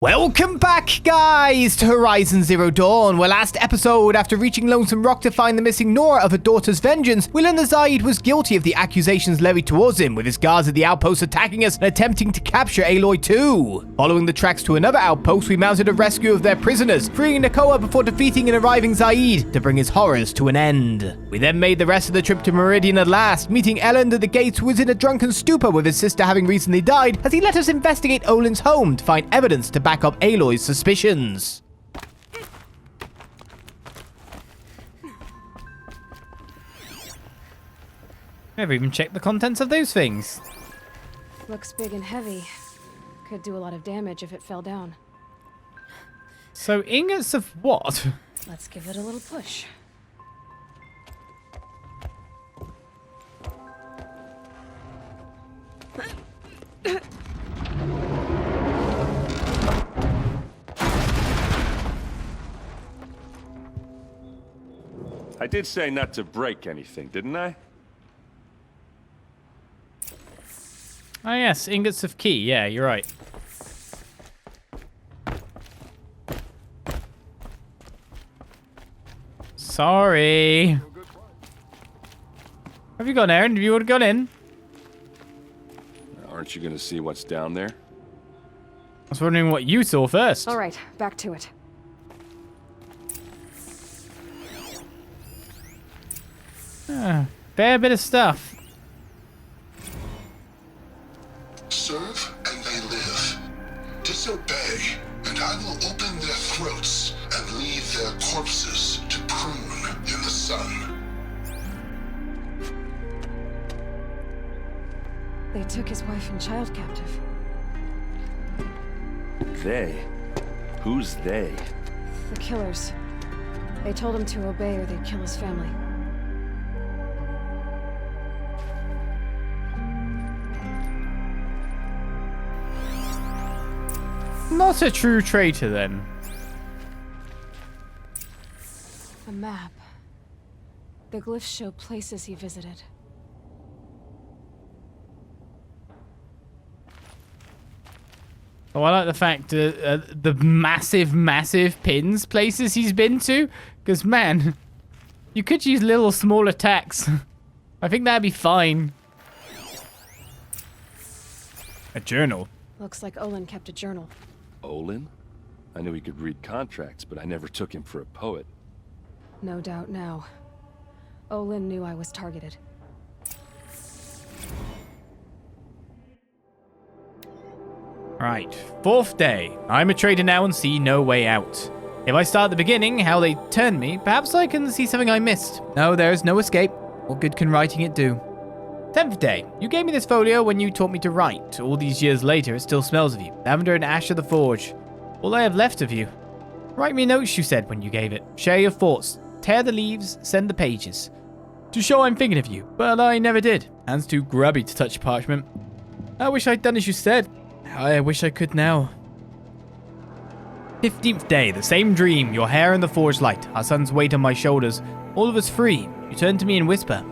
Welcome back, guys, to Horizon Zero Dawn, where last episode, after reaching Lonesome Rock to find the missing Nora of her daughter's vengeance, we learned that Zaid was guilty of the accusations levied towards him, with his guards at the outpost attacking us and attempting to capture Aloy too. Following the tracks to another outpost, we mounted a rescue of their prisoners, freeing Nakoa before defeating and arriving Zaid to bring his horrors to an end. We then made the rest of the trip to Meridian at last, meeting Erend at the gates, who was in a drunken stupor with his sister having recently died, as he let us investigate Olin's home to find evidence to back up Aloy's suspicions. Never even checked the contents of those things. Looks big and heavy. Could do a lot of damage if it fell down. So ingots of what? Let's give it a little push. I did say not to break anything, didn't I? Oh yes, ingots of key. Yeah, you're right. Sorry. Have you gone, Erend? Have you gone in? Aren't you gonna see what's down there? I was wondering what you saw first. All right, back to it. Fair bit of stuff. Serve and they live. Disobey, and I will open their throats and leave their corpses to prune in the sun. They took his wife and child captive. They? Who's they? The killers. They told him to obey or they'd kill his family. Not a true traitor, then. A map. The glyphs show places he visited. Oh, I like the fact the massive pins places he's been to. Because, man, you could use little small attacks. I think that'd be fine. A journal. Looks like Olin kept a journal. Olin? I knew he could read contracts, but I never took him for a poet. No doubt now. Olin knew I was targeted. Right, 4th day. I'm a traitor now and see no way out. If I start at the beginning, how they turned me, perhaps I can see something I missed. No, there is no escape. What good can writing it do? 10th day. You gave me this folio when you taught me to write. All these years later, it still smells of you. Lavender and ash of the forge. All I have left of you. Write me notes, you said when you gave it. Share your thoughts. Tear the leaves, send the pages. To show I'm thinking of you, but I never did. Hands too grubby to touch parchment. I wish I'd done as you said. I wish I could now. 15th day, the same dream. Your hair in the forge light. Our son's weight on my shoulders. All of us free. You turn to me and whisper.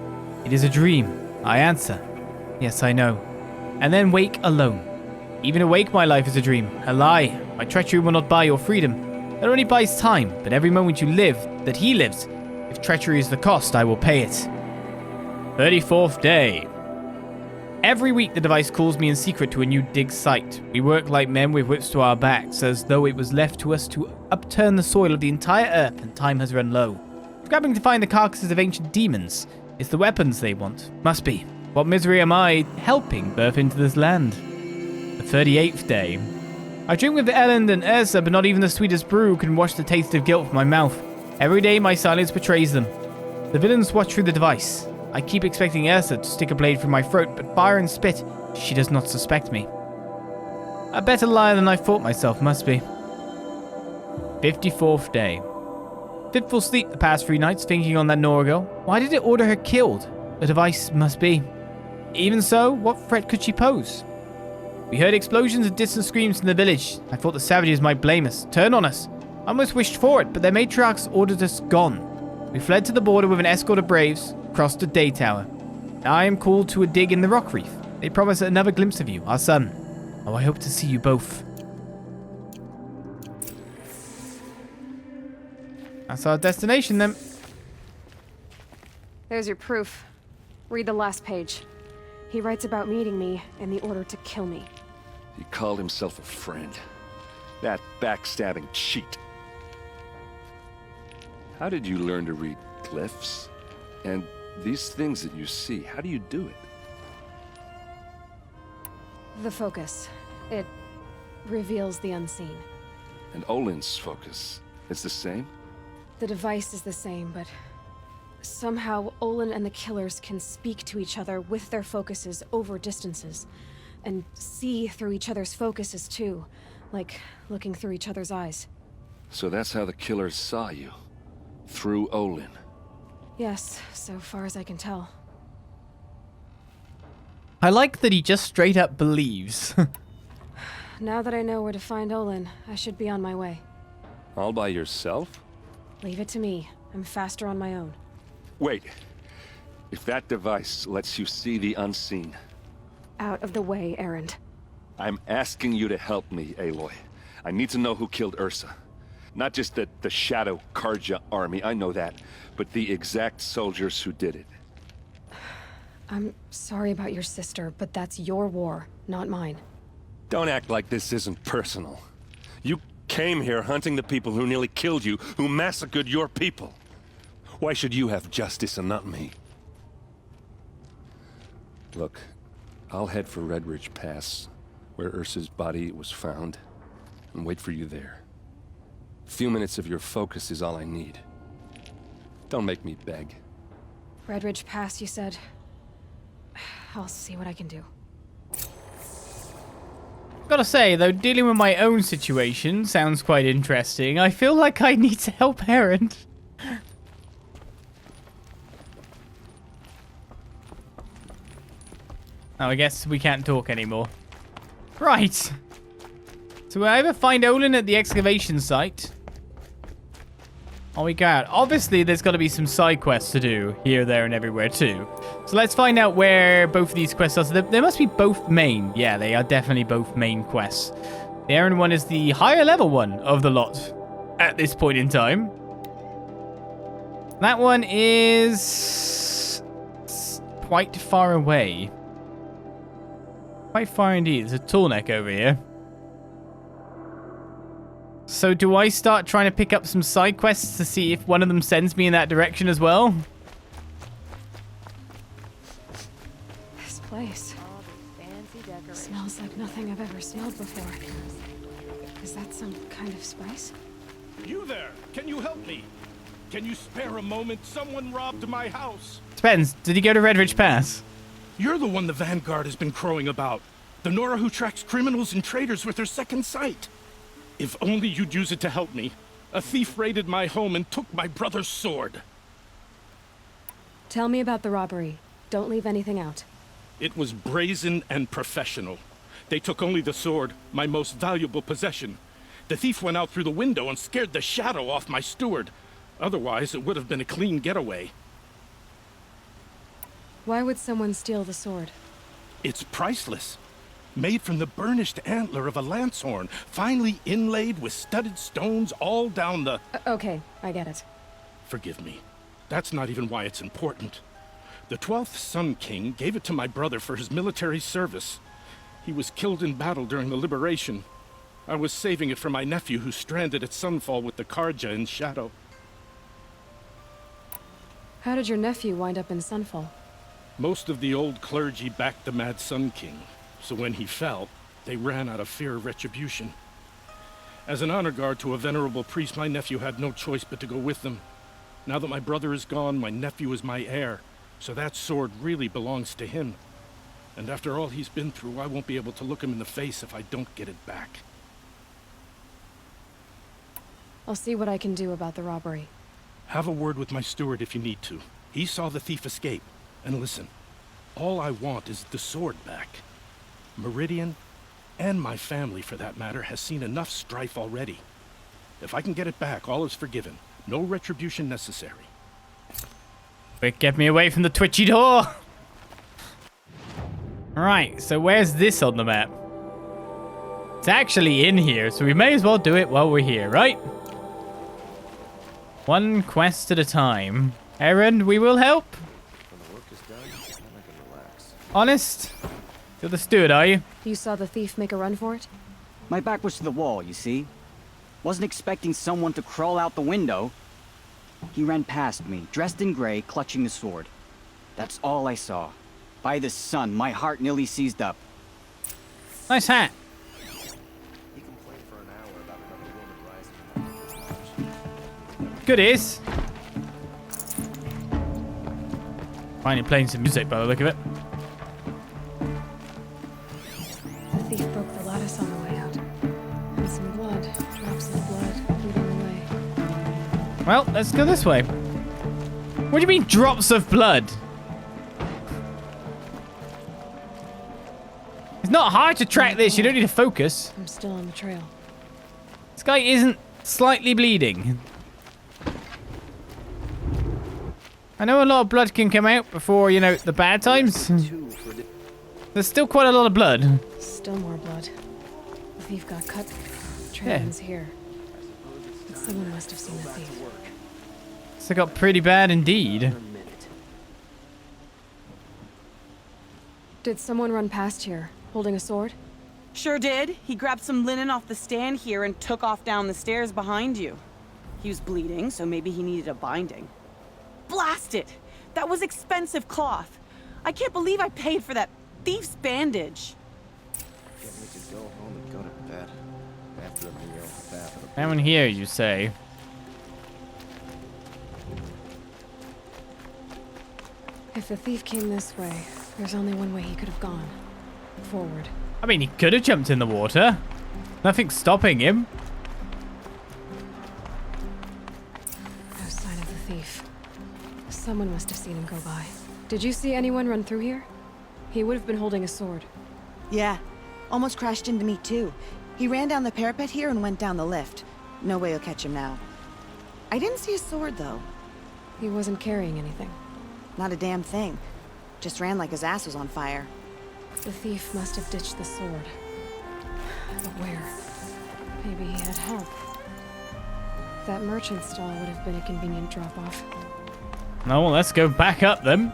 It is a dream. I answer. Yes, I know. And then wake alone. Even awake, my life is a dream. A lie. My treachery will not buy your freedom. It only buys time, but every moment you live, that he lives. If treachery is the cost, I will pay it. 34th day. Every week the device calls me in secret to a new dig site. We work like men with whips to our backs, as though it was left to us to upturn the soil of the entire earth and time has run low. Scrabbling to find the carcasses of ancient demons. It's the weapons they want. Must be. What misery am I helping birth into this land? The 38th day. I drink with Erend and Ursa, but not even the sweetest brew can wash the taste of guilt from my mouth. Every day my silence betrays them. The villains watch through the device. I keep expecting Ursa to stick a blade through my throat, but fire and spit, she does not suspect me. A better liar than I thought myself, must be. 54th day. Fitful sleep the past 3 nights, thinking on that Nora girl. Why did it order her killed? The device must be. Even so, what threat could she pose? We heard explosions and distant screams from the village. I thought the savages might blame us, turn on us. I almost wished for it, but their matriarchs ordered us gone. We fled to the border with an escort of braves, crossed the day tower. Now I am called to a dig in the rock reef. They promise another glimpse of you, our son. Oh, I hope to see you both. That's our destination then. There's your proof. Read the last page. He writes about meeting me in the order to kill me. He called himself a friend. That backstabbing cheat. How did you learn to read glyphs? And these things that you see, how do you do it? The focus. It reveals the unseen. And Olin's focus is the same? The device is the same, but somehow Olin and the killers can speak to each other with their focuses over distances. And see through each other's focuses too. Like looking through each other's eyes. So that's how the killers saw you. Through Olin. Yes, so far as I can tell. I like that he just straight up believes. Now that I know where to find Olin, I should be on my way. All by yourself? Leave it to me. I'm faster on my own. Wait. If that device lets you see the unseen... Out of the way, Erend. I'm asking you to help me, Aloy. I need to know who killed Ursa. Not just the Shadow Karja army, I know that, but the exact soldiers who did it. I'm sorry about your sister, but that's your war, not mine. Don't act like this isn't personal. You came here hunting the people who nearly killed you, who massacred your people. Why should you have justice and not me? Look, I'll head for Red Ridge Pass, where Ursa's body was found, and wait for you there. A few minutes of your focus is all I need. Don't make me beg. Red Ridge Pass, you said? I'll see what I can do. Gotta say, though, dealing with my own situation sounds quite interesting. I feel like I need to help Erend. Oh, I guess we can't talk anymore. Right. So will I ever find Olin at the excavation site? Oh, we got. Obviously, there's got to be some side quests to do here, there, and everywhere too. So let's find out where both of these quests are. So they must be both main. Yeah, they are definitely both main quests. The Erend one is the higher level one of the lot at this point in time. That one is quite far away. Quite far indeed. There's a tall neck over here. So do I start trying to pick up some side quests to see if one of them sends me in that direction as well? This place smells like nothing I've ever smelled before. Is that some kind of spice? You there! Can you help me? Can you spare a moment? Someone robbed my house. Depends. Did he go to Red Ridge Pass? You're the one the Vanguard has been crowing about. The Nora who tracks criminals and traitors with her second sight. If only you'd use it to help me. A thief raided my home and took my brother's sword. Tell me about the robbery. Don't leave anything out. It was brazen and professional. They took only the sword, my most valuable possession. The thief went out through the window and scared the shadow off my steward. Otherwise, it would have been a clean getaway. Why would someone steal the sword? It's priceless. Made from the burnished antler of a lancehorn, finely inlaid with studded stones all down the... Okay, I get it. Forgive me. That's not even why it's important. The 12th Sun King gave it to my brother for his military service. He was killed in battle during the liberation. I was saving it for my nephew who's stranded at Sunfall with the Karja in Shadow. How did your nephew wind up in Sunfall? Most of the old clergy backed the Mad Sun King. So when he fell, they ran out of fear of retribution. As an honor guard to a venerable priest, my nephew had no choice but to go with them. Now that my brother is gone, my nephew is my heir, so that sword really belongs to him. And after all he's been through, I won't be able to look him in the face if I don't get it back. I'll see what I can do about the robbery. Have a word with my steward if you need to. He saw the thief escape. And listen, all I want is the sword back. Meridian, and my family for that matter, has seen enough strife already. If I can get it back, all is forgiven. No retribution necessary. Quick, get me away from the twitchy door! Right, so where's this on the map? It's actually in here, so we may as well do it while we're here, right? One quest at a time. Erend, we will help. When the work is done, then I can relax. Honest? You're the steward, are you? You saw the thief make a run for it? My back was to the wall, you see? Wasn't expecting someone to crawl out the window. He ran past me, dressed in gray, clutching the sword. That's all I saw. By the sun, my heart nearly seized up. Nice hat. He complained for an hour about another woman rising. Good ears. Finally playing some music by the look of it. The thief broke the lattice on the way out. And some blood. Drops of blood leading the way. Well, let's go this way. What do you mean, drops of blood? It's not hard to track this. You don't need to focus. I'm still on the trail. This guy isn't slightly bleeding. I know a lot of blood can come out before, you know, the bad times. There's still quite a lot of blood. Still more blood. The thief got cut. The trail ends here. Someone must have seen the thief. So it got pretty bad indeed. Did someone run past here, holding a sword? Sure did. He grabbed some linen off the stand here and took off down the stairs behind you. He was bleeding, so maybe he needed a binding. Blast it! That was expensive cloth. I can't believe I paid for that thief's bandage. Get me to go home and go to bed. After a meal, a bath, and a Down here, you say. If the thief came this way, there's only one way he could have gone. Forward. I mean, he could have jumped in the water. Nothing's stopping him. No sign of the thief. Someone must have seen him go by. Did you see anyone run through here? He would have been holding a sword. Yeah, almost crashed into me too. He ran down the parapet here and went down the lift. No way you'll catch him now. I didn't see a sword though. He wasn't carrying anything. Not a damn thing. Just ran like his ass was on fire. The thief must have ditched the sword. But where? Maybe he had help. That merchant stall would have been a convenient drop-off. No, well, let's go back up then.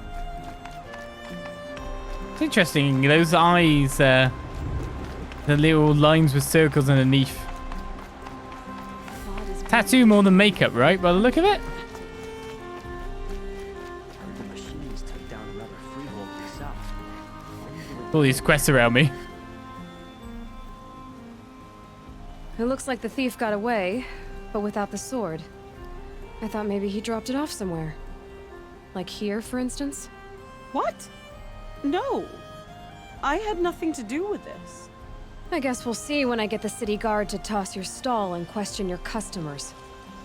It's interesting, those eyes, the little lines with circles underneath. Tattoo more than makeup, right? By the look of it? The machines took down another freehold to the south. All these quests around me. It looks like the thief got away, but without the sword. I thought maybe he dropped it off somewhere. Like here, for instance? What? No. I had nothing to do with this. I guess we'll see when I get the city guard to toss your stall and question your customers.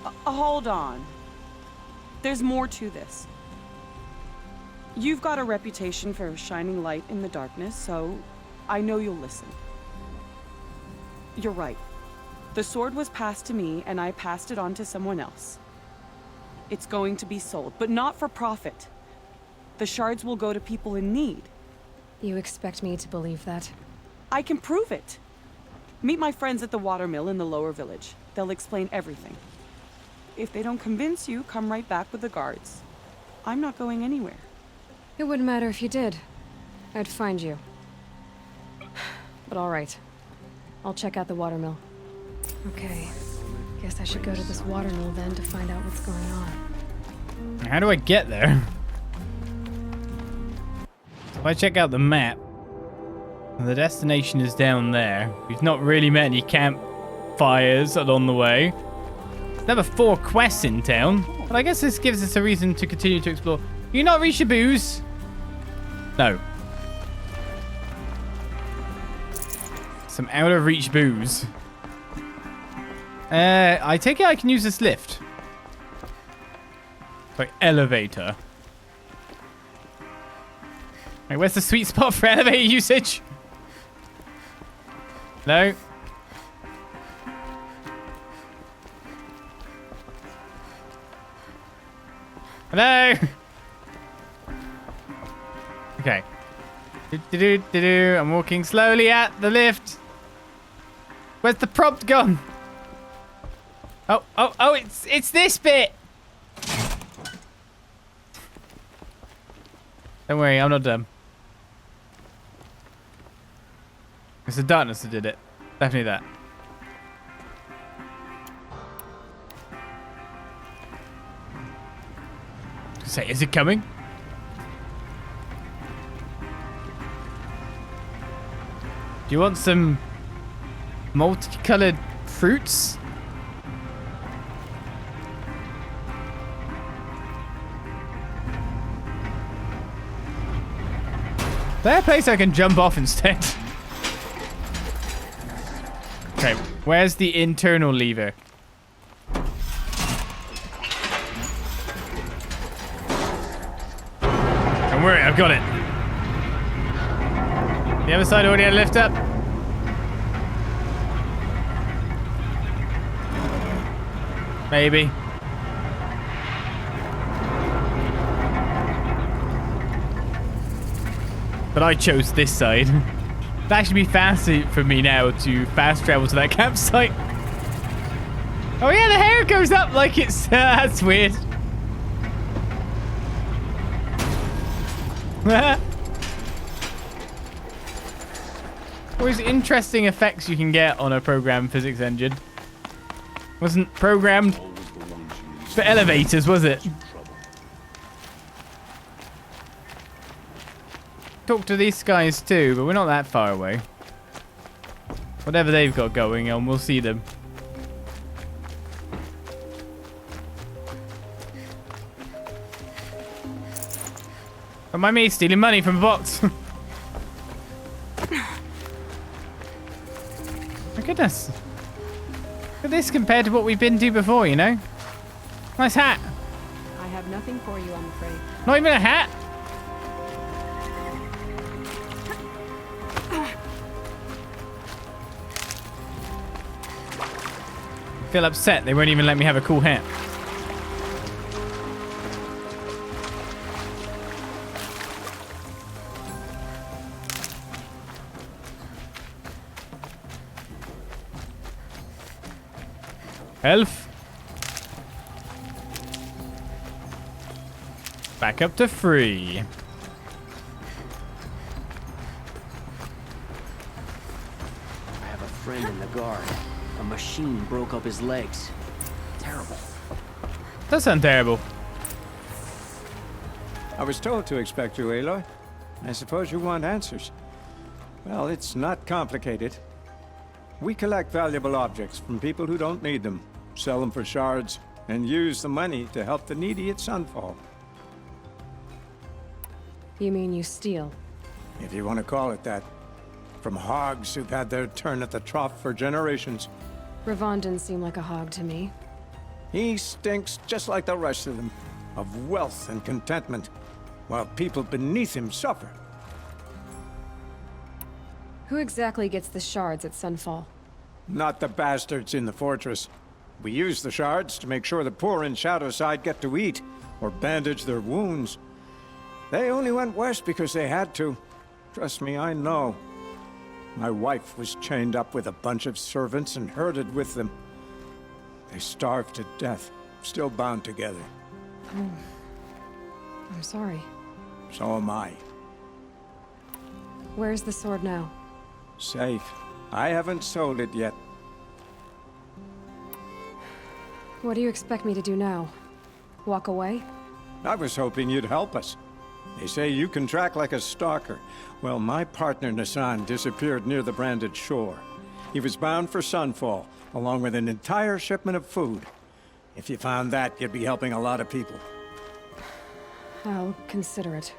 Hold on. There's more to this. You've got a reputation for shining light in the darkness, so I know you'll listen. You're right. The sword was passed to me, and I passed it on to someone else. It's going to be sold, but not for profit. The shards will go to people in need. You expect me to believe that? I can prove it. Meet my friends at the watermill in the lower village. They'll explain everything. If they don't convince you, come right back with the guards. I'm not going anywhere. It wouldn't matter if you did. I'd find you. But all right. I'll check out the watermill. Okay. Guess I should go to this watermill then to find out what's going on. How do I get there? If I check out the map, the destination is down there. We've not really met any campfires along the way. There's never 4 quests in town, but I guess this gives us a reason to continue to explore. You not reach your booze? No. Some out of reach booze. I take it I can use this lift. Like elevator. Wait, where's the sweet spot for elevator usage? Hello? Hello? Okay. I'm walking slowly at the lift. Where's the prompt gone? Oh, it's this bit. Don't worry, I'm not dumb. It's the darkness that did it. Definitely that. Say, is it coming? Do you want some multicolored fruits? Is there a place I can jump off instead? Okay, where's the internal lever? Don't worry, I've got it. The other side already had a lift up. Maybe. But I chose this side. It'd actually be faster for me now to fast travel to that campsite. Oh yeah, the hair goes up like it's... that's weird. Always interesting effects you can get on a program physics engine. Wasn't programmed for elevators, was it? Talk to these guys too, but we're not that far away. Whatever they've got going on, we'll see them. Don't mind me stealing money from a box. My goodness. Look at this compared to what we've been to before, you know? Nice hat. I have nothing for you, I'm afraid. Not even a hat? I feel upset they won't even let me have a cool hat. Health. Back up to 3. I have a friend in the guard. A machine broke up his legs. Terrible. That sounds terrible. I was told to expect you, Aloy. I suppose you want answers. Well, it's not complicated. We collect valuable objects from people who don't need them, sell them for shards, and use the money to help the needy at Sunfall. You mean you steal? If you want to call it that. From hogs who've had their turn at the trough for generations. Ravon didn't seem like a hog to me. He stinks just like the rest of them, of wealth and contentment, while people beneath him suffer. Who exactly gets the shards at Sunfall? Not the bastards in the fortress. We use the shards to make sure the poor in Shadowside get to eat, or bandage their wounds. They only went west because they had to. Trust me, I know. My wife was chained up with a bunch of servants and herded with them. They starved to death, still bound together. Oh. I'm sorry. So am I. Where's the sword now? Safe. I haven't sold it yet. What do you expect me to do now? Walk away? I was hoping you'd help us. They say you can track like a stalker. Well, my partner Nassan disappeared near the branded shore. He was bound for Sunfall, along with an entire shipment of food. If you found that, you'd be helping a lot of people. I'll consider it.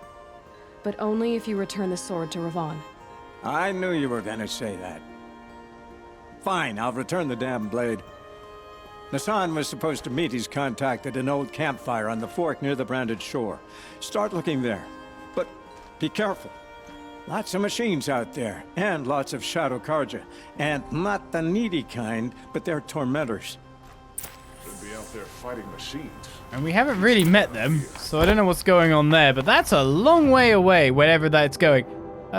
But only if you return the sword to Ravon. I knew you were gonna say that. Fine, I'll return the damn blade. Nassan was supposed to meet his contact at an old campfire on the fork near the branded shore. Start looking there. But be careful. Lots of machines out there, and lots of Shadow Karja. And not the needy kind, but they're tormentors. Should be out there fighting machines. And we haven't really met them, so I don't know what's going on there, but that's a long way away, wherever that's going. Oh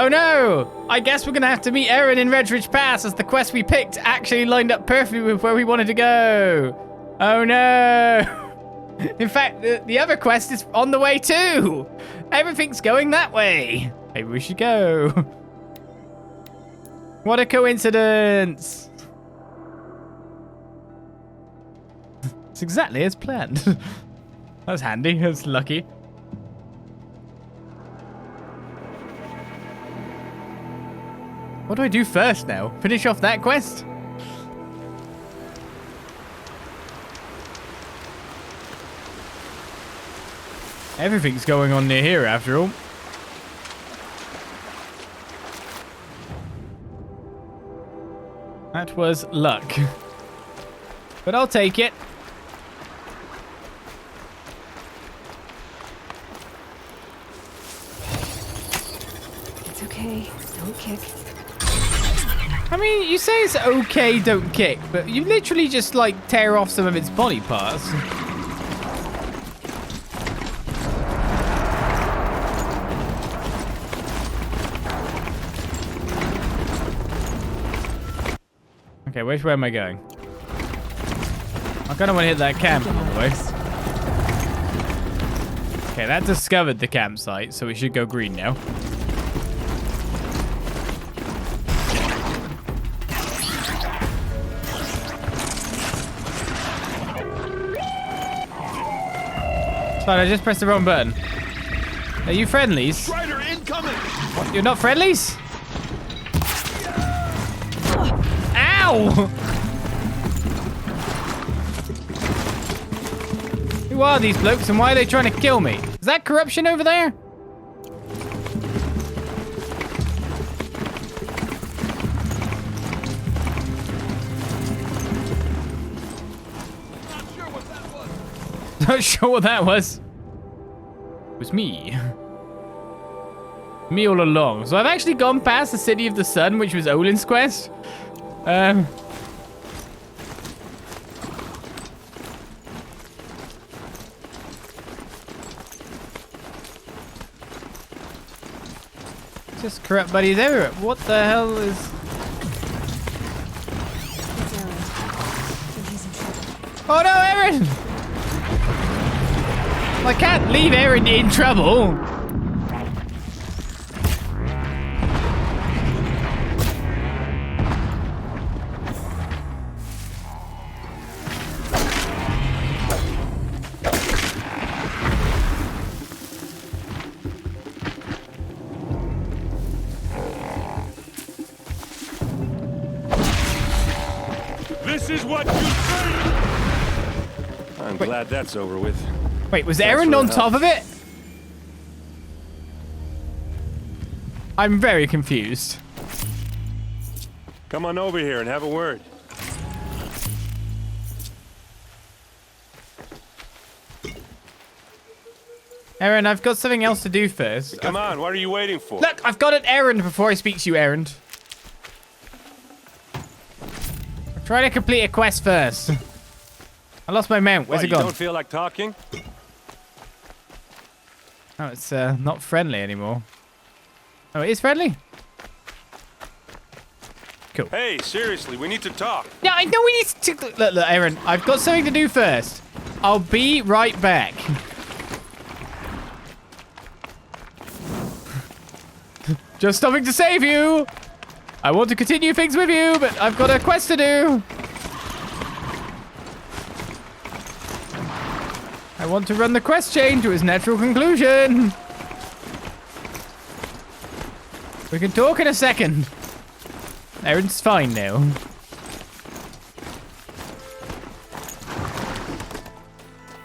no! I guess we're gonna have to meet Erend in Redridge Pass, as the quest we picked actually lined up perfectly with where we wanted to go. Oh no! In fact, the other quest is on the way too. Everything's going that way. Maybe we should go. What a coincidence. It's exactly as planned. That was handy. That's lucky. What do I do first now? Finish off that quest? Everything's going on near here after all. That was luck. But I'll take it. It's okay. Don't kick. I mean, you say it's okay, don't kick, but you literally just, like, tear off some of its body parts. Okay, which way am I going? I kind of want to hit that camp all the way. Okay, that discovered the campsite, so we should go green now. Sorry, I just pressed the wrong button. Are you friendlies? Strider incoming! What, you're not friendlies? Ow! Who are these blokes and why are they trying to kill me? Is that corruption over there? Not sure what that was. It was me. Me all along. So I've actually gone past the City of the Sun, which was Olin's quest. Just corrupt buddies everywhere. What the hell is... It's Erend. I think he's in trouble. Oh no, Erend! I can't leave Erend in trouble. This is what you say! I'm glad that's over with. Wait, was Thanks Erend for on the top help. of it? I'm very confused. Come on over here and have a word. Erend, I've got something else to do first. Come on, what are you waiting for? Look, I've got an errand before I speak to you, Erend. I'm trying to complete a quest first. I lost my mount. Where's What, it you gone? don't feel like talking? Oh, it's not friendly anymore. Oh, it is friendly? Cool. Hey, seriously, we need to talk. Yeah, I know we need to... Look, Erend, I've got something to do first. I'll be right back. Just stopping to save you. I want to continue things with you, but I've got a quest to do. I want to run the quest chain to its natural conclusion. We can talk in a second. Erend's fine now.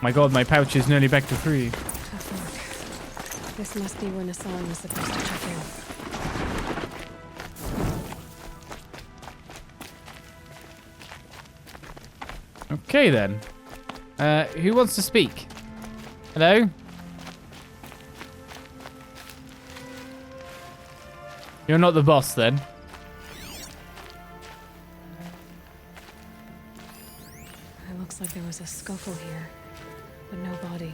My god, my pouch is nearly back to free. Tough work. This must be where Nassan was supposed to check in. Okay then. Who wants to speak? Hello? You're not the boss then. It looks like there was a scuffle here, but no body.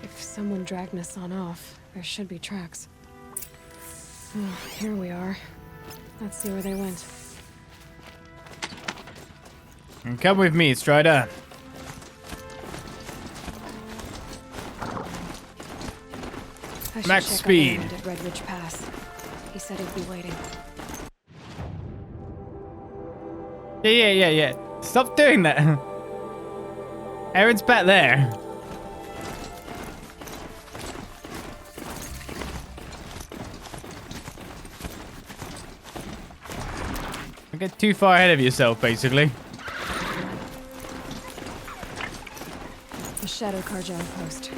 If someone dragged Nassan off, there should be tracks. Oh, here we are. Let's see where they went. And come with me, Strider. I should Max check on speed. Erend at Red Ridge Pass. He said he'd be waiting. Yeah. Stop doing that. Erend's back there. Don't get too far ahead of yourself, basically. The Shadow Carja outpost.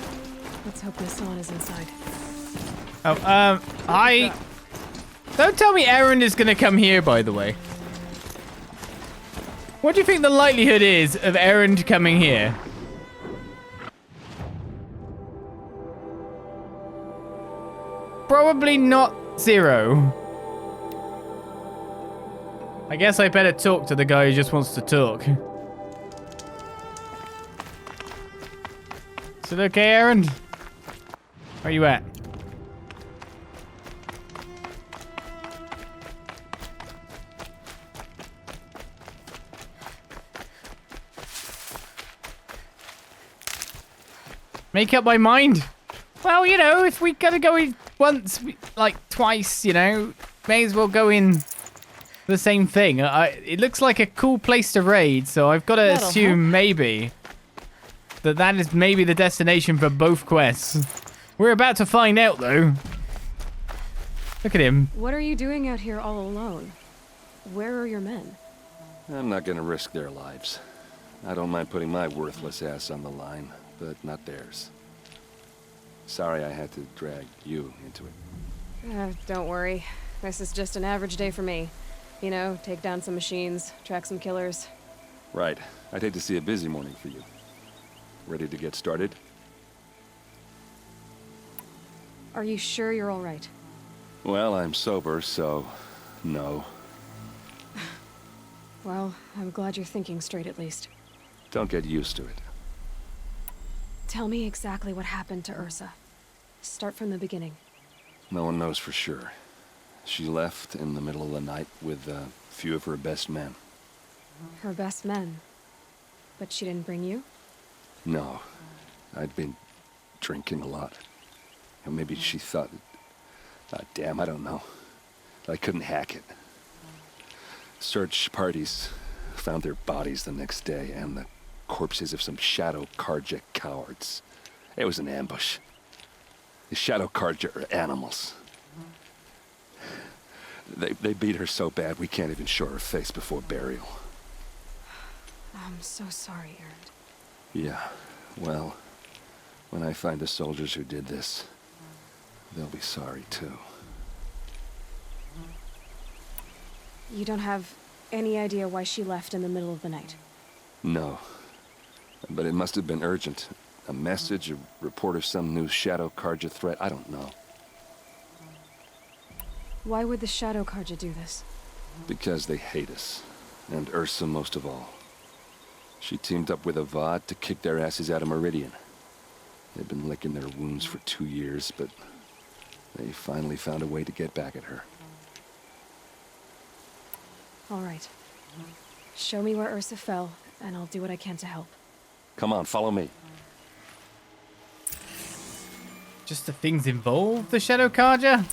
Let's hope Nassan is inside. Oh, Don't tell me Erend is gonna come here, by the way. What do you think the likelihood is of Erend coming here? Probably not 0. I guess I better talk to the guy who just wants to talk. Is it okay, Erend? Where you at? Make up my mind? Well, you know, if we gotta go in once, like twice, you know, may as well go in the same thing. It looks like a cool place to raid, so I've got to assume maybe that is maybe the destination for both quests. We're about to find out, though. Look at him. What are you doing out here all alone? Where are your men? I'm not gonna risk their lives. I don't mind putting my worthless ass on the line, but not theirs. Sorry I had to drag you into it. Don't worry. This is just an average day for me. You know, take down some machines, track some killers. Right. I'd hate to see a busy morning for you. Ready to get started? Are you sure you're all right? Well, I'm sober, so no. Well, I'm glad you're thinking straight at least. Don't get used to it. Tell me exactly what happened to Ursa. Start from the beginning. No one knows for sure. She left in the middle of the night with a few of her best men. Her best men? But she didn't bring you? No. I'd been drinking a lot. Or maybe she thought... damn, I don't know. I couldn't hack it. Search parties found their bodies the next day and the corpses of some Shadow Carja cowards. It was an ambush. The Shadow Carja are animals. They beat her so bad we can't even show her face before burial. I'm so sorry, Erend. Yeah, well, when I find the soldiers who did this, they'll be sorry too. You don't have any idea why she left in the middle of the night? No. But it must have been urgent. A message, a report of some new Shadow Carja threat, I don't know. Why would the Shadow Carja do this? Because they hate us. And Ursa most of all. She teamed up with Avad to kick their asses out of Meridian. They've been licking their wounds for 2 years, but they finally found a way to get back at her. All right. Show me where Ursa fell, and I'll do what I can to help. Come on, follow me. Just the things involved the Shadow Carja?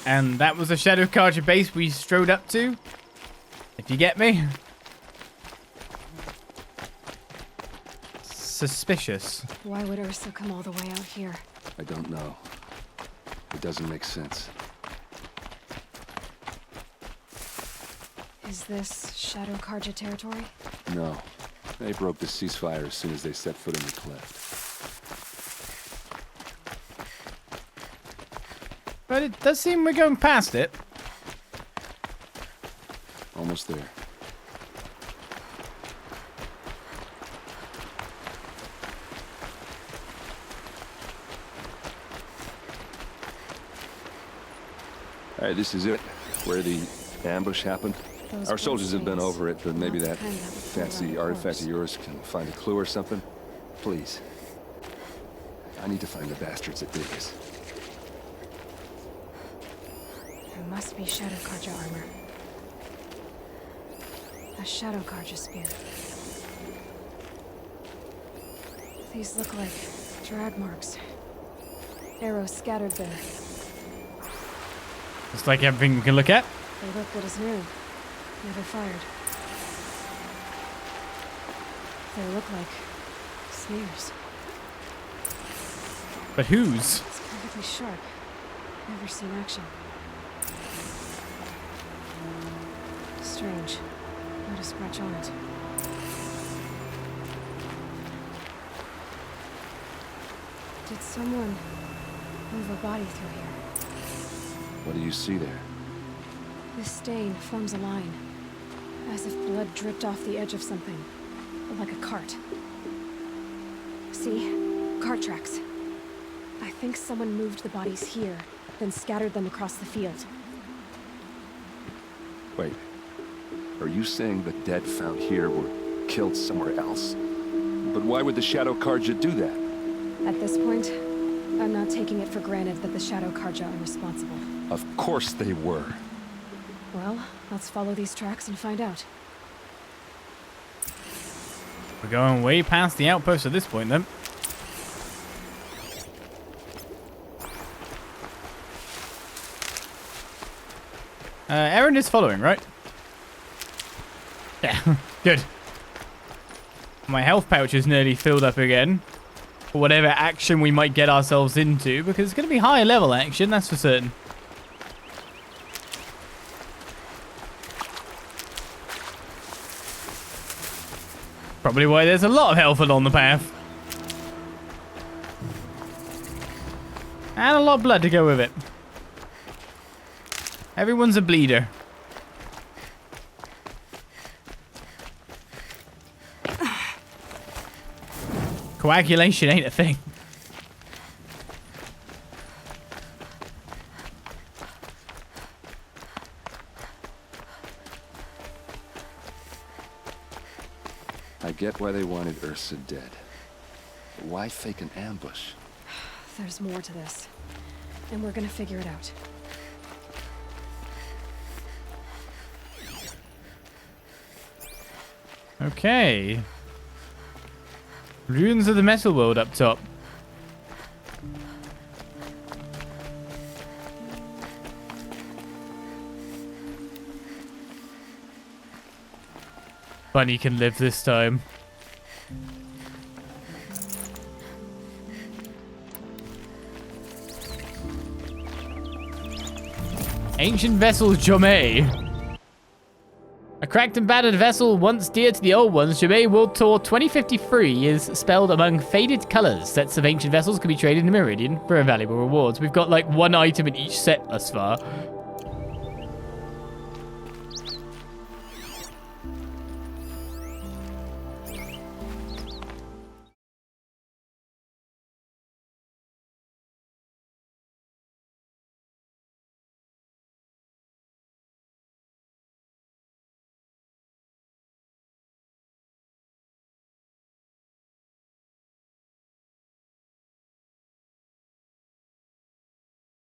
And that was the Shadow Carja base we strode up to? If you get me? Suspicious. Why would Ursa come all the way out here? I don't know. It doesn't make sense. Is this Shadow Carja territory? No. They broke the ceasefire as soon as they set foot in the cleft. But it does seem we're going past it. Almost there. All right, this is it. Where the ambush happened. Our soldiers have been over it, but maybe that fancy artifact of yours can find a clue or something. Please. I need to find the bastards that did this. There must be Shadow Carja armor. A Shadow Carja spear. These look like drag marks. Arrows scattered there. Looks like everything we can look at. They look good as new. Never fired. They look like smears. But whose? It's perfectly sharp. Never seen action. Strange. Not a scratch on it. Did someone move a body through here? What do you see there? This stain forms a line, as if blood dripped off the edge of something, like a cart. See? Cart tracks. I think someone moved the bodies here, then scattered them across the field. Wait. Are you saying the dead found here were killed somewhere else? But why would the Shadow Karja do that? At this point, I'm not taking it for granted that the Shadow Karja are responsible. Of course they were. Well, let's follow these tracks and find out. We're going way past the outpost at this point, then. Erend is following, right? Yeah, good. My health pouch is nearly filled up again. For whatever action we might get ourselves into, because it's going to be higher level action, that's for certain. Probably why there's a lot of health along the path. And a lot of blood to go with it. Everyone's a bleeder. Coagulation ain't a thing. I get why they wanted Ursa dead. But why fake an ambush? There's more to this, and we're gonna figure it out. Okay. Ruins of the Metal World up top. Bunny can live this time. Ancient vessels Jomei. A cracked and battered vessel once dear to the old ones, Jomei World Tour 2053 is spelled among faded colors. Sets of ancient vessels can be traded in Meridian for invaluable rewards. We've got like one item in each set thus far.